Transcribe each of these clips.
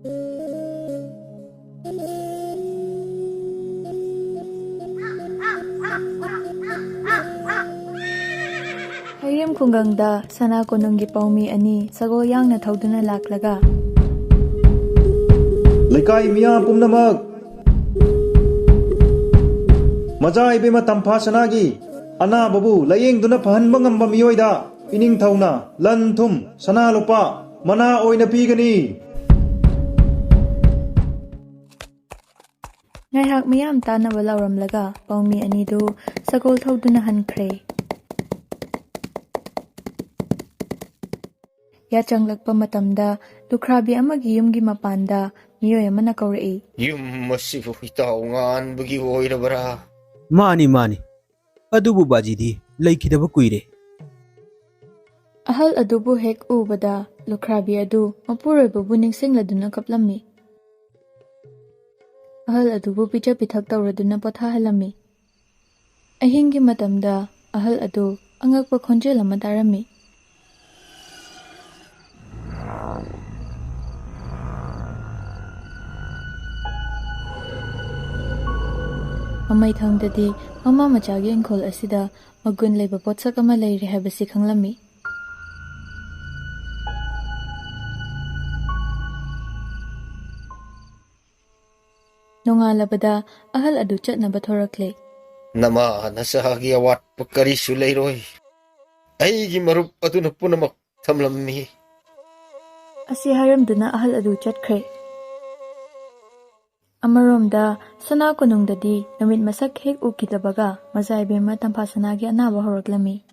Hayrim khungangda sana konunggi paumi ani sagol yangna thauduna laklaga Lekai miya pumnamak Majai bema tampa sanagi ana babu layeng duna pahanba ngamba miyoida pining thauna lan thum sana lupa mana oina pigani ngaihak miyam tanaba lauramlaga paumi anidu sagol thauduna hankhre ya changlakpa matamda lukhrabi amagi yumgi mapanda miyoy amana kaurei yum masifu itaw ngan bagi oirabara Mani adubu bajidi laikidaba kuire ahal adubu hek ubada lukhrabi adu mapuroibabu ningsingladuna kaplammi ahal adubu picha pithak tawraduna pothahalami ahingi matamda ahal adu angakpa khonjel ama tarami Mamay thangdadi mama machagi engkhol asida magun leiba potsak ama leire habasi khanglami nongalabada ahal adu chatnaba thorakle nama nasagi awat pakari sulairoi aigi marup aduna punamak thamlammi asi haramduna ahal adu chatkre Amaromda sana konungdadi namit masak hek ukitabaga mazai bema tampa sanagi anaba horoklami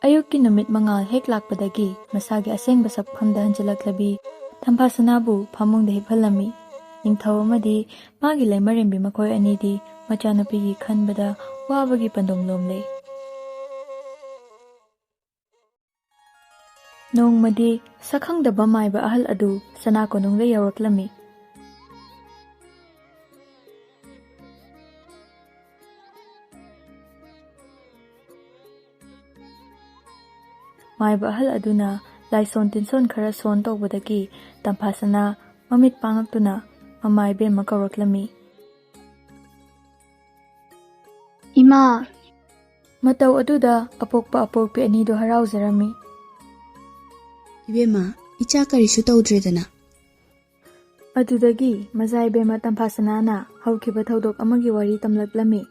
Ayuki namit mangal hek lakpadagi masagi asengba sakphamda hanjalaklabi Tampasanabu pamungda hiphalami ningthau amadi magi laimarembi makhoi anidi machanupigi khanbada wabagi pandomlomle nongmadi sakhangdaba maiba ahal adu sana konungda yawraklami maiba ahal aduna Laison tinson khara son tawbadagi tampasana mamit pangaktuna mamai ben makawraklami Ima Mataw aduda apokpa apokpi anido harauzarami Ibema icha karisu tawdredana Adudagi mazai bema tampasanana haukiba thaudok amagi wari tamlaklami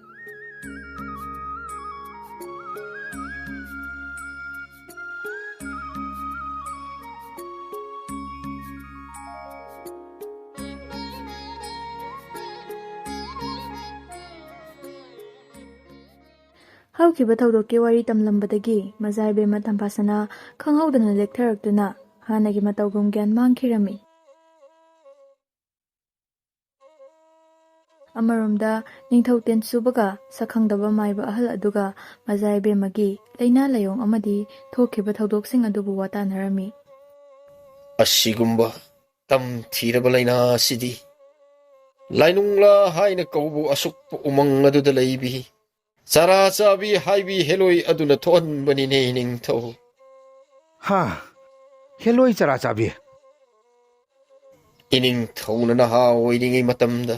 Haukiba thaudokki wari tamlambadagi mazai bema tampasana khanghaudana lektharakduna hanagi matawgum gyan mangkhirami Amaromda ningthau ten subaga sakhangdaba maiba ahal aduga mazai bemagi leina layong amadi thokiba thaudoksing adubu watanarami asigumba tam thiraba laina sidi lainungla haina kaubu asuk umang aduda laibi Sara sabi haibi Heloy aduna thon bani ne ningtho Ha Heloy chara chabi ining thona na ha oiringi matamda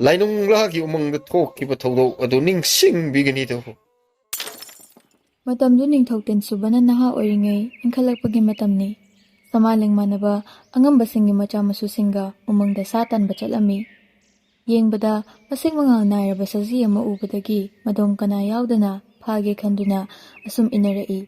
lainungla gi umang da thokiba thodo adu ningsing bigani do Matamdu ningthau ten subana naha oiringai inkhalakpagi matamni samaling manaba angambasingi macha masusinga umangda satan bachalami Yengbada masik mangal nairaba saji ama ubadagi madom kana yaudana phage khanduna asum inarai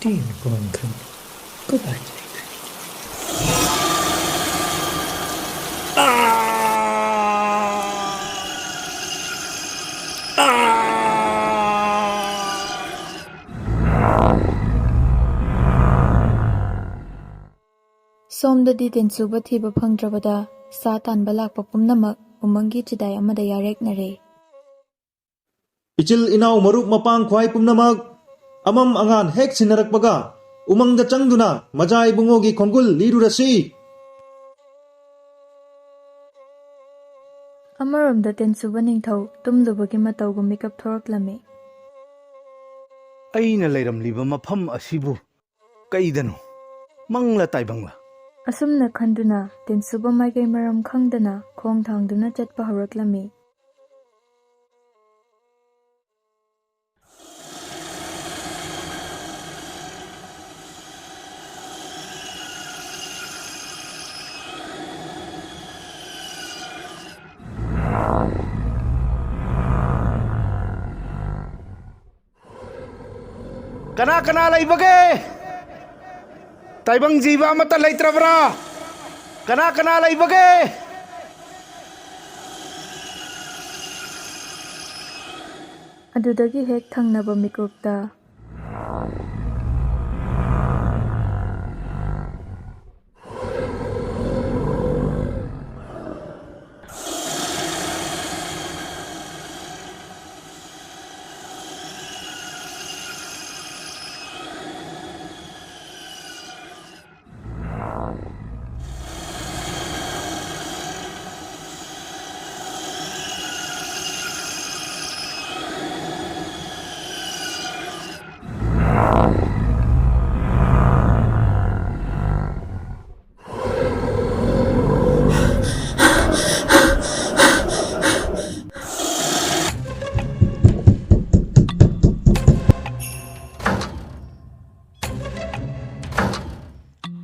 ꯇꯦꯟ ꯄꯥꯟꯈ꯭ꯔꯕ ꯀꯗꯥꯏꯗ ꯂꯩꯒꯅꯤ? ꯁꯣꯝꯗꯗꯤ ꯇꯤꯟꯁꯨꯕ ꯊꯤꯕ ꯐꯪꯗ꯭ꯔꯕꯗ ꯁꯥ ꯇꯥꯟꯕ ꯂꯥꯛꯄ ꯄꯨꯝꯅꯃꯛ ꯎꯃꯪꯒꯤ ꯆꯤꯗꯥꯏ ꯑꯃꯗ ꯌꯥꯔꯦꯛꯅꯔꯦ꯫ ꯏꯆꯤꯜ ꯏꯅꯥꯎ ꯃꯔꯨꯞ ꯃꯄꯥꯡ ꯈ꯭ꯋꯥꯏ ꯄꯨꯝꯅꯃꯛ ꯑꯃꯝ ꯑꯉꯥꯟ ꯍꯦꯛ ꯁꯤꯟꯅꯔꯛꯄꯒ ꯎꯃꯪꯗ ꯆꯪꯗꯨꯅ ꯃꯖꯥ ꯏꯕꯨꯡꯉꯣꯒꯤ ꯈꯣꯡꯒꯨꯜ ꯂꯤꯔꯨꯔꯁꯤ꯫ ꯑꯃꯔꯣꯝꯗ ꯇꯤꯟꯁꯨꯕ ꯅꯤꯡꯊꯧ ꯇꯨꯝꯂꯨꯕꯒꯤ ꯃꯇꯧꯒ ꯃꯤꯀꯞ ꯊꯣꯔꯛꯂꯝꯃꯤ꯫ ꯑꯩꯅ ꯂꯩꯔꯝꯂꯤꯕ ꯃꯐꯝ ꯑꯁꯤꯕꯨ ꯀꯩꯗꯅꯣ? ꯃꯪꯂ ꯇꯥꯏꯕꯪꯂ? ꯑꯁꯨꯝꯅ ꯈꯟꯗꯨꯅ ꯇꯤꯟꯁꯨꯕ ꯃꯥꯏꯀꯩ ꯃꯔꯝ ꯈꯪꯗꯅ ꯈꯣꯡ ꯊꯥꯡꯗꯨꯅ ꯆꯠꯄ ꯍꯧꯔꯛꯂꯝꯃꯤ꯫ ꯀꯅꯥ ꯀꯅꯥ ꯂꯩꯕꯒꯦ? ꯇꯥꯏꯕꯪ ꯖꯤꯕ ꯑꯃꯠꯇ ꯂꯩꯇ꯭ꯔꯕ꯭ꯔꯥ? ꯀꯅꯥ ꯀꯅꯥ ꯂꯩꯕꯒꯦ? ꯑꯗꯨꯗꯒꯤ ꯍꯦꯛ ꯊꯪꯅꯕ ꯃꯤꯀꯨꯞꯇ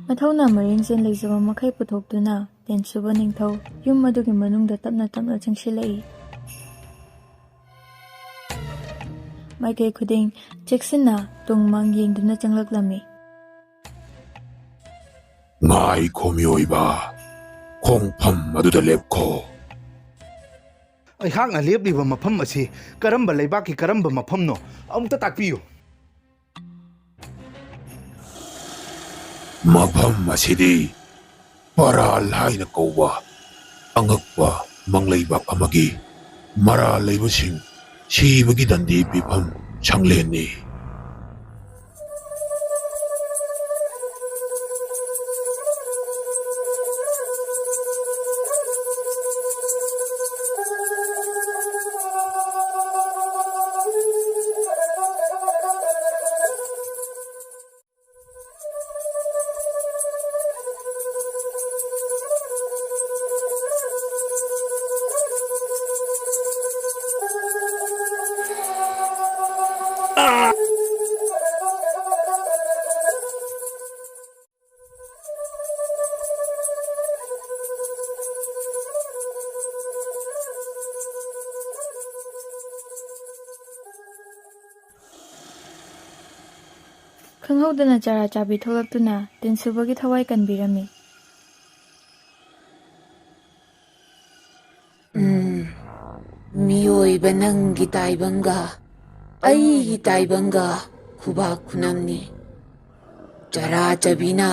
ꯃꯊꯧꯅꯥ ꯃꯔꯤꯡꯖꯦꯜ ꯂꯩꯖꯕ ꯃꯈꯩ ꯄꯨꯊꯣꯛꯇꯨꯅ ꯇꯤꯟꯁꯨꯕ ꯅꯤꯡꯊꯧ ꯌꯨꯝ ꯑꯗꯨꯒꯤ ꯃꯅꯨꯡꯗ ꯇꯞꯅ ꯇꯞꯅ ꯆꯪꯁꯤꯜꯂꯛꯏ꯫ ꯃꯥꯏꯀꯩ ꯈꯨꯗꯤꯡ ꯆꯦꯛꯁꯤꯟꯅ ꯇꯨꯡ ꯃꯥꯡ ꯌꯦꯡꯗꯨꯅ ꯆꯪꯂꯛꯂꯝꯃꯤ꯫ ꯉꯥꯏꯈꯣ ꯃꯤꯑꯣꯏꯕ, ꯈꯣꯡꯐꯝ ꯑꯗꯨꯗ ꯂꯦꯞꯈꯣ꯫ ꯑꯩꯍꯥꯛꯅ ꯂꯦꯞꯂꯤꯕ ꯃꯐꯝ ꯑꯁꯤ ꯀꯔꯝꯕ ꯂꯩꯕꯥꯛꯀꯤ ꯀꯔꯝꯕ ꯃꯐꯝꯅꯣ? ꯑꯃꯨꯛꯇ ꯇꯥꯛꯄꯤꯌꯨ꯫ ꯃꯐꯝ ꯑꯁꯤꯗꯤ ꯄꯔꯥꯜ ꯍꯥꯏꯅ ꯀꯧꯕ ꯑꯉꯛꯄ ꯃꯪꯂꯩꯕꯥꯛ ꯑꯃꯒꯤ ꯃꯔꯥꯜ ꯂꯩꯕꯁꯤꯡ ꯁꯤꯕꯒꯤ ꯗꯟꯗꯤ ꯄꯤꯐꯝ ꯁꯪꯂꯦꯟꯅꯤ꯫ ꯈꯪꯍꯧꯗꯅ ꯆꯔꯥ ꯆꯥꯕꯤ ꯊꯣꯛꯂꯛꯇꯨꯅ ꯇꯤꯟꯁꯨꯕꯒꯤ ꯊꯋꯥꯏ ꯀꯟꯕꯤꯔꯝꯃꯤ꯫ ꯃꯤꯑꯣꯏꯕ ꯅꯪꯒꯤ ꯇꯥꯏꯕꯪꯒ ꯑꯩꯒꯤ ꯇꯥꯏꯕꯪꯒ ꯈꯨꯕꯥꯛ ꯈꯨꯅꯝꯅꯤ꯫ ꯆꯔꯥ ꯆꯕꯤꯅ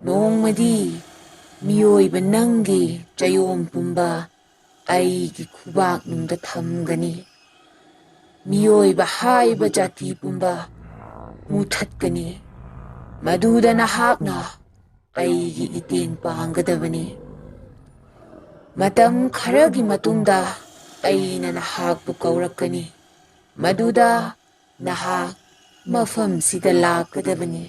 ꯅꯣꯡꯃꯗꯤ ꯃꯤꯑꯣꯏꯕ ꯅꯪꯒꯤ ꯆꯌꯣꯜ ꯄꯨꯝꯕ ꯑꯩꯒꯤ ꯈꯨꯕꯥꯛꯅꯨꯡꯗ ꯊꯝꯒꯅꯤ꯫ ꯃꯤꯑꯣꯏꯕ ꯍꯥꯏꯕ ꯖꯥꯇꯤ ꯄꯨꯝꯕ ꯃꯨꯊꯠꯀꯅꯤ꯫ ꯃꯗꯨꯗ ꯅꯍꯥꯛꯅ ꯑꯩꯒꯤ ꯏꯇꯦꯡ ꯄꯥꯡꯒꯗꯕꯅꯤ꯫ ꯃꯇꯝ ꯈꯔꯒꯤ ꯃꯇꯨꯡꯗ ꯑꯩꯅ ꯅꯍꯥꯛꯄꯨ ꯀꯧꯔꯛꯀꯅꯤ꯫ ꯃꯗꯨꯗ ꯅꯍꯥꯛ ꯃꯐꯝꯁꯤꯗ ꯂꯥꯛꯀꯗꯕꯅꯤ꯫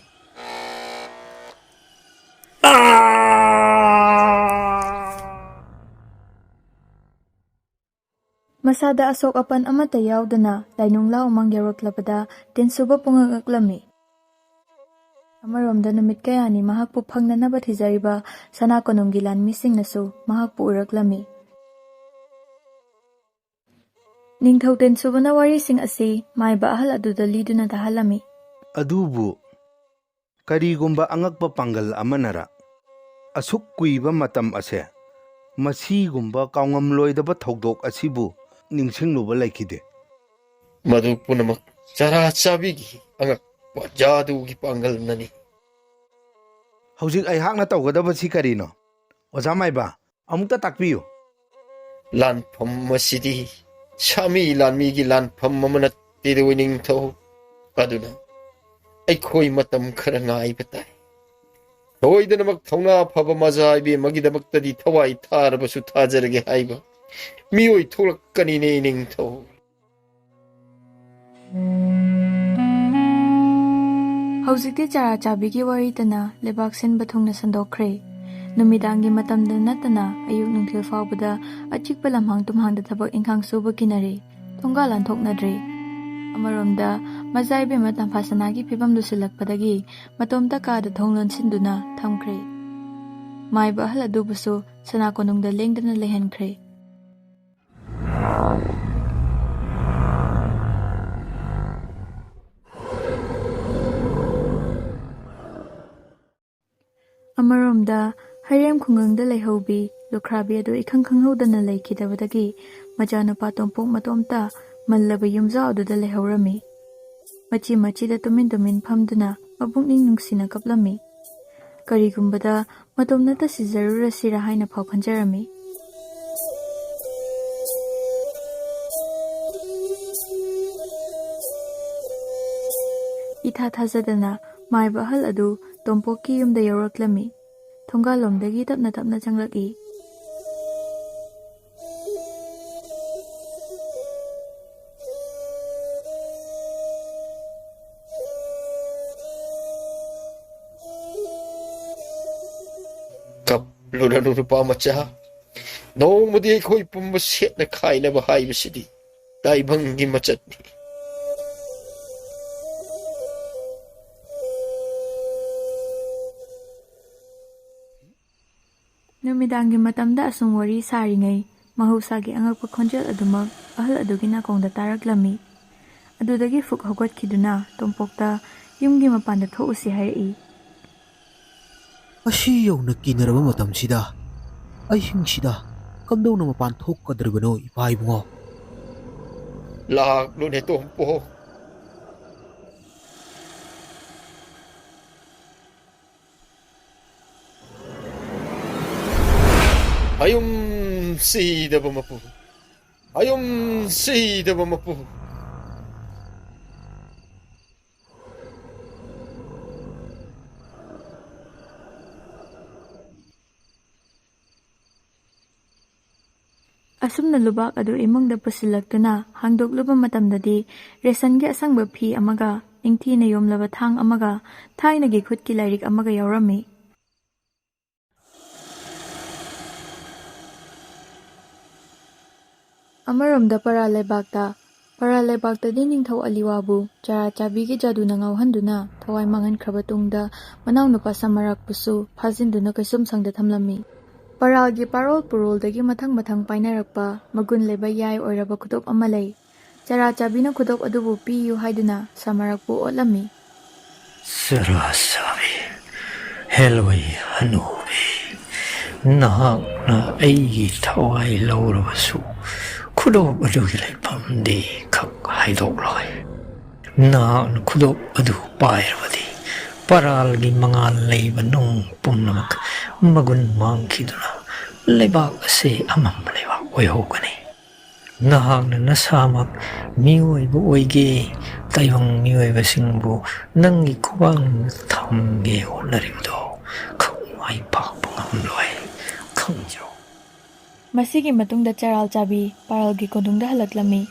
ꯃꯁꯥꯗ ꯑꯁꯣꯛ ꯑꯄꯟ ꯑꯃꯠꯇ ꯌꯥꯎꯗꯅ ꯂꯥꯏꯅꯨꯡꯂꯥ ꯎꯃꯪ ꯌꯧꯔꯛꯂꯕꯗ ꯇꯤꯟꯁꯨꯕ ꯄꯨꯡꯉꯛꯂꯝꯃꯤ꯫ ꯑꯃꯔꯣꯝꯗ ꯅꯨꯃꯤꯠ ꯀꯌꯥꯅꯤ ꯃꯍꯥꯛꯄꯨ ꯐꯪꯅꯅꯕ ꯊꯤꯖꯔꯤꯕ ꯁꯅꯥ ꯀꯣꯅꯨꯡꯒꯤ ꯂꯥꯟꯃꯤꯁꯤꯡꯅꯁꯨ ꯃꯍꯥꯛꯄꯨ ꯎꯔꯛꯂꯝꯃꯤ꯫ ꯅꯤꯡꯊꯧ ꯇꯤꯟꯁꯨꯕꯅ ꯋꯥꯔꯤꯁꯤꯡ ꯑꯁꯤ ꯃꯥꯏꯕ ꯑꯍꯜ ꯑꯗꯨꯗ ꯂꯤꯗꯨꯅ ꯇꯥꯍꯜꯂꯝꯃꯤ꯫ ꯑꯗꯨꯕꯨ ꯀꯔꯤꯒꯨꯝꯕ ꯑꯉꯛꯄ ꯄꯥꯡꯒꯜ ꯑꯃꯅꯔ ꯑꯁꯨꯛ ꯀꯨꯏꯕ ꯃꯇꯝ ꯑꯁꯦ ꯃꯁꯤꯒꯨꯝꯕ ꯀꯥꯎꯉꯝꯂꯣꯏꯗꯕ ꯊꯧꯗꯣꯛ ꯑꯁꯤꯕꯨ ꯅꯤꯡꯁꯤꯡꯂꯨꯕ ꯂꯩꯈꯤꯗꯦ ꯃꯗꯨ ꯄꯨꯝꯅꯃꯛ ꯆꯔꯥ ꯆꯥꯕꯤꯒꯤ ꯑꯉꯛꯄ ꯖꯥꯗꯨꯒꯤ ꯄꯥꯡꯒꯜꯅꯅꯤ ꯍꯧꯖꯤꯛ ꯑꯩꯍꯥꯛꯅ ꯇꯧꯒꯗꯕꯁꯤ ꯀꯔꯤꯅꯣ ꯑꯣꯖꯥ ꯃꯥꯏꯕ ꯑꯃꯨꯛꯇ ꯇꯥꯛꯄꯤꯌꯨ ꯂꯥꯟꯐꯝ ꯑꯁꯤꯗꯤ ꯁꯥꯃꯤ ꯂꯥꯟꯃꯤꯒꯤ ꯂꯥꯟꯐꯝ ꯑꯃ ꯅꯠꯇꯦꯗ ꯅꯤꯡꯊꯧ ꯑꯗꯨꯅ ꯑꯩꯈꯣꯏ ꯃꯇꯝ ꯈꯔ ꯉꯥꯏꯕ ꯇꯥꯏ ꯁꯣꯏꯗꯅꯃꯛ ꯊꯧꯅꯥ ꯐꯕ ꯃꯖꯥ ꯏꯕꯦꯝꯃꯒꯤꯗꯃꯛꯇꯗꯤ ꯊꯋꯥꯏ ꯊꯥꯔꯕꯁꯨ ꯊꯥꯖꯔꯒꯦ ꯍꯥꯏꯕ ꯃꯤꯑꯣꯏ ꯊꯣꯛꯂꯛꯀꯅꯤꯅꯦ ꯅꯤꯡꯊꯧ ꯍꯧꯖꯤꯛꯇꯤ ꯆꯔꯥ ꯆꯥꯕꯤꯒꯤ ꯋꯥꯔꯤꯇꯅ ꯂꯩꯕꯥꯛ ꯁꯤꯟꯕ ꯊꯨꯡꯅ ꯁꯟꯗꯣꯛꯈ꯭ꯔꯦ ꯅꯨꯃꯤꯗꯥꯡꯒꯤ ꯃꯇꯝꯗ ꯅꯠꯇꯅ ꯑꯌꯨꯛ ꯅꯨꯡꯊꯤꯜ ꯐꯥꯎꯕꯗ ꯑꯆꯤꯛꯄ ꯂꯝꯍꯥꯡ ꯇꯨꯝꯍꯥꯡꯗ ꯊꯕꯛ ꯏꯪꯈꯥꯡ ꯁꯨꯕ ꯀꯤꯅꯔꯦ ꯊꯣꯡꯒꯥꯜ ꯂꯥꯟꯊꯣꯛꯅꯗ꯭ꯔꯦ ꯑꯃꯔꯣꯝꯗ ꯃꯖꯥ ꯏꯕꯦꯝꯃ ꯇꯝꯐꯥꯁꯅꯥꯒꯤ ꯐꯤꯕꯝ ꯂꯨꯁꯤꯜꯂꯛꯄꯗꯒꯤ ꯃꯇꯣꯝꯇ ꯀꯥꯗ ꯊꯣꯡ ꯂꯣꯟꯁꯤꯟꯗꯨꯅ ꯊꯝꯈ꯭ꯔꯦ ꯃꯥꯏꯕ ꯑꯍꯜ ꯑꯗꯨꯕꯨꯁꯨ ꯁꯅꯥ ꯀꯣꯅꯨꯡꯗ ꯂꯦꯡꯗꯅ ꯂꯩꯍꯟꯈ꯭ꯔꯦ ꯑꯃꯔꯣꯝꯗ ꯍꯩꯔꯦꯝ ꯈꯨꯡꯒꯪꯗ ꯂꯩꯍꯧꯕꯤ ꯂꯨꯈ꯭ꯔꯥꯕꯤ ꯑꯗꯨ ꯏꯈꯪ ꯈꯪꯍꯧꯗꯅ ꯂꯩꯈꯤꯗꯕꯗꯒꯤ ꯃꯆꯥꯅꯨꯄꯥ ꯇꯣꯝꯄꯣꯛ ꯃꯇꯣꯝꯇ ꯃꯜꯂꯕ ꯌꯨꯝꯖꯥꯎ ꯑꯗꯨꯗ ꯂꯩꯍꯧꯔꯝꯃꯤ ꯃꯆꯤ ꯃꯆꯤꯗ ꯇꯨꯃꯤꯟ ꯇꯨꯃꯤꯟ ꯐꯝꯗꯨꯅ ꯃꯄꯨꯛꯅꯤꯡ ꯅꯨꯡꯁꯤꯅ ꯀꯞꯂꯝꯃꯤ ꯀꯔꯤꯒꯨꯝꯕꯗ ꯃꯇꯣꯝꯅꯇ ꯁꯤꯖꯔꯨꯔꯁꯤꯔ ꯍꯥꯏꯅ ꯐꯥꯎ ꯈꯟꯖꯔꯝꯃꯤ ꯏꯊꯥ ꯊꯥꯖꯗꯅ ꯃꯥꯏꯕ ꯑꯍꯜ ꯑꯗꯨ ꯇꯣꯝꯄꯣꯛꯀꯤ ꯌꯨꯝꯗ ꯌꯧꯔꯛꯂꯝꯃꯤ ꯊꯣꯡꯒꯥꯜꯂꯣꯝꯗꯒꯤ ꯇꯞꯅ ꯇꯞꯅ ꯆꯪꯂꯛꯏ ꯀꯞꯂꯨꯔꯅꯨ ꯅꯨꯄꯥ ꯃꯆꯥ ꯅꯣꯡꯃꯗꯤ ꯑꯩꯈꯣꯏ ꯄꯨꯝꯕ ꯁꯦꯠꯅ ꯈꯥꯏꯅꯕ ꯍꯥꯏꯕꯁꯤꯗꯤ ꯇꯥꯏꯕꯪꯒꯤ ꯃꯆꯠꯅꯤ ꯅꯨꯃꯤꯗꯥꯡꯒꯤ ꯃꯇꯝꯗ ꯑꯁꯨꯝ ꯋꯥꯔꯤ ꯁꯥꯔꯤꯉꯩ ꯃꯍꯧꯁꯥꯒꯤ ꯑꯉꯛꯄ ꯈꯣꯟꯖꯦꯜ ꯑꯗꯨꯃꯛ ꯑꯍꯜ ꯑꯗꯨꯒꯤ ꯅꯥꯀꯣꯡꯗ ꯇꯥꯔꯛꯂꯝꯃꯤ ꯑꯗꯨꯗꯒꯤ ꯐꯨꯛ ꯍꯧꯒꯠꯈꯤꯗꯨꯅ ꯇꯣꯝꯄꯣꯛꯇ ꯌꯨꯝꯒꯤ ꯃꯄꯥꯟꯗ ꯊꯣꯛꯎꯁꯤ ꯍꯥꯏꯔꯛꯏ ꯑꯁꯤ ꯌꯧꯅ ꯀꯤꯅꯔꯕ ꯃꯇꯝꯁꯤꯗ ꯑꯍꯤꯡꯁꯤꯗ ꯀꯝꯗꯧꯅ ꯃꯄꯥꯟ ꯊꯣꯛꯀꯗ꯭ꯔꯤꯕꯅꯣ ꯏꯄꯥ ꯏꯕꯨꯡꯉꯣ ꯂꯥꯛꯂꯨꯅꯦ ꯇꯣꯝꯄꯣꯛ ꯑꯌꯨꯝ ꯁꯤꯗꯕ ꯃꯄꯨ ꯑꯌꯨꯝ ꯁꯤꯗꯕ ꯃꯄꯨ ꯑꯁꯨꯝꯅ ꯂꯨꯕꯥꯛ ꯑꯗꯨ ꯏꯃꯨꯡꯗ ꯄꯨꯁꯤꯜꯂꯛꯇꯨꯅ ꯍꯥꯡꯗꯣꯛꯂꯨꯕ ꯃꯇꯝꯗꯗꯤ ꯔꯦꯁꯟꯒꯤ ꯑꯁꯪꯕ ꯐꯤ ꯑꯃꯒ ꯅꯤꯡꯊꯤꯅ ꯌꯣꯝꯂꯕ ꯊꯥꯡ ꯑꯃꯒ ꯊꯥꯏꯅꯒꯤ ꯈꯨꯠꯀꯤ ꯂꯥꯏꯔꯤꯛ ꯑꯃꯒ ꯌꯥꯎꯔꯝꯃꯤ ꯑꯃꯔꯣꯝꯗ ꯄꯔꯥ ꯂꯩꯕꯥꯛꯇꯗꯤ ꯅꯤꯡꯊꯧ ꯑꯂꯤꯋꯥꯕꯨ ꯆꯔꯥ ꯆꯥꯕꯤꯒꯤ ꯖꯥꯗꯨꯅ ꯉꯥꯎꯍꯟꯗꯨꯅ ꯊꯋꯥꯏ ꯃꯥꯡꯍꯟꯈ꯭ꯔꯕ ꯇꯨꯡꯗ ꯃꯅꯥꯎꯅꯨꯄꯥ ꯁꯃꯥꯔꯛꯄꯨꯁꯨ ꯐꯥꯖꯤꯟꯗꯨꯅ ꯀꯩꯁꯨꯝꯁꯪꯗ ꯊꯝꯂꯝꯃꯤ ꯄꯔꯥꯜꯒꯤ ꯄꯥꯔꯣꯜ ꯄꯨꯔꯣꯜꯗꯒꯤ ꯃꯊꯪ ꯃꯊꯪ ꯄꯥꯏꯅꯔꯛꯄ ꯃꯒꯨꯟ ꯂꯩꯕ ꯌꯥꯏ ꯑꯣꯏꯔꯕ ꯈꯨꯗꯣꯞ ꯑꯃ ꯂꯩ ꯆꯔꯥ ꯆꯥꯕꯤꯅ ꯈꯨꯗꯣꯞ ꯑꯗꯨꯕꯨ ꯄꯤꯌꯨ ꯍꯥꯏꯗꯨꯅ ꯁꯃꯥꯔꯛꯄꯨ ꯑꯣꯠꯂꯝꯃꯤ ꯁꯔꯥꯁꯥꯕꯤ ꯍꯦꯂꯣꯏ ꯍꯅꯨꯕꯤ ꯅꯍꯥꯛꯅ ꯑꯩꯒꯤ ꯊꯋꯥꯏ ꯂꯧꯔꯕꯁꯨ ꯈꯨꯗꯣꯞ ꯑꯗꯨꯒꯤ ꯂꯩꯐꯝꯗꯤ ꯈꯛ ꯍꯥꯏꯗꯣꯛꯂꯣꯏ ꯅꯍꯥꯛꯅ ꯈꯨꯗꯣꯞ ꯑꯗꯨ ꯄꯥꯏꯔꯕꯗꯤ ꯄꯔꯥꯜꯒꯤ ꯃꯉꯥꯜ ꯂꯩꯕ ꯅꯨꯡ ꯄꯨꯝꯅꯃꯛ ꯃꯒꯨꯟ ꯃꯥꯡꯈꯤꯗꯨꯅ ꯂꯩꯕꯥꯛ ꯑꯁꯤ ꯑꯃꯝꯕ ꯂꯩꯕꯥꯛ ꯑꯣꯏꯍꯧꯒꯅꯤ ꯅꯍꯥꯛꯅ ꯅꯁꯥꯃꯛ ꯃꯤꯑꯣꯏꯕ ꯑꯣꯏꯒꯦ ꯇꯥꯏꯕꯪ ꯃꯤꯑꯣꯏꯕꯁꯤꯡꯕꯨ ꯅꯪꯒꯤ ꯈꯨꯕꯥꯡꯗ ꯊꯝꯒꯦ ꯍꯣꯠꯅꯔꯤꯕꯗꯣ ꯃꯥꯏ ꯄꯥꯛꯄ ꯉꯝꯂꯣꯏ ꯈꯪꯖꯧ ꯃꯁꯤꯒꯤ ꯃꯇꯨꯡꯗ ꯆꯔꯥꯜ ꯆꯥꯕꯤ ꯄꯥꯔꯜꯒꯤ ꯀꯣꯅꯨꯡꯗ ꯍꯜꯂꯛꯂꯝꯃꯤ